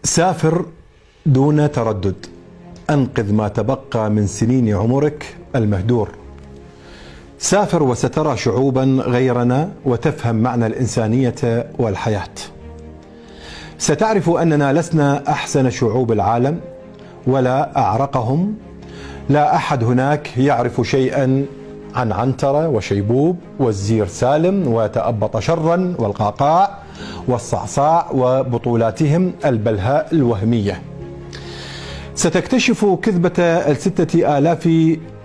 سافر دون تردد، أنقذ ما تبقى من سنين عمرك المهدور. سافر وسترى شعوبا غيرنا وتفهم معنى الإنسانية والحياة. ستعرف أننا لسنا أحسن شعوب العالم ولا أعرقهم. لا أحد هناك يعرف شيئا عن عنترة وشيبوب والزير سالم وتأبط شرا والقعقاع والصعصاع وبطولاتهم البلهاء الوهمية. ستكتشف كذبة 6000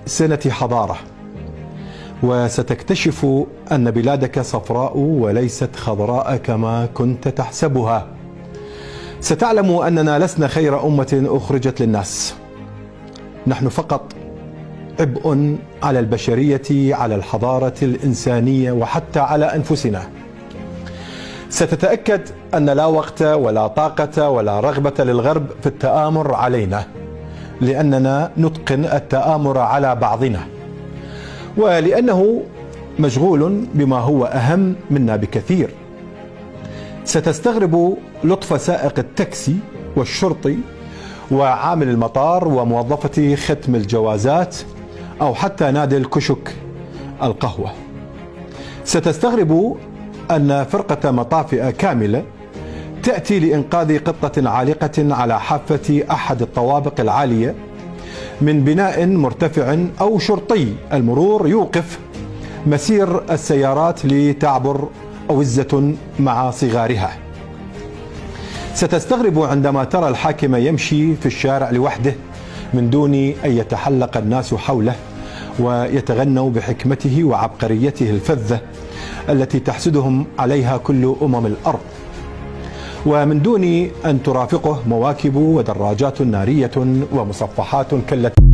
سنة حضارة، وستكتشف أن بلادك صفراء وليست خضراء كما كنت تحسبها. ستعلم أننا لسنا خير أمة أخرجت للناس، نحن فقط عبء على البشرية، على الحضارة الإنسانية وحتى على أنفسنا. ستتأكد أن لا وقت ولا طاقة ولا رغبة للغرب في التآمر علينا، لأننا نتقن التآمر على بعضنا، ولأنه مشغول بما هو أهم منا بكثير. ستستغرب لطف سائق التاكسي والشرطي وعامل المطار وموظفة ختم الجوازات أو حتى نادي الكشك القهوة. ستستغرب أن فرقة مطافئة كاملة تأتي لإنقاذ قطة عالقة على حافة أحد الطوابق العالية من بناء مرتفع، أو شرطي المرور يوقف مسير السيارات لتعبر أوزة مع صغارها. ستستغرب عندما ترى الحاكم يمشي في الشارع لوحده من دون أن يتحلق الناس حوله ويتغنوا بحكمته وعبقريته الفذة التي تحسدهم عليها كل الأرض، ومن دون أن ترافقه مواكب ودراجات نارية ومصفحات كالتي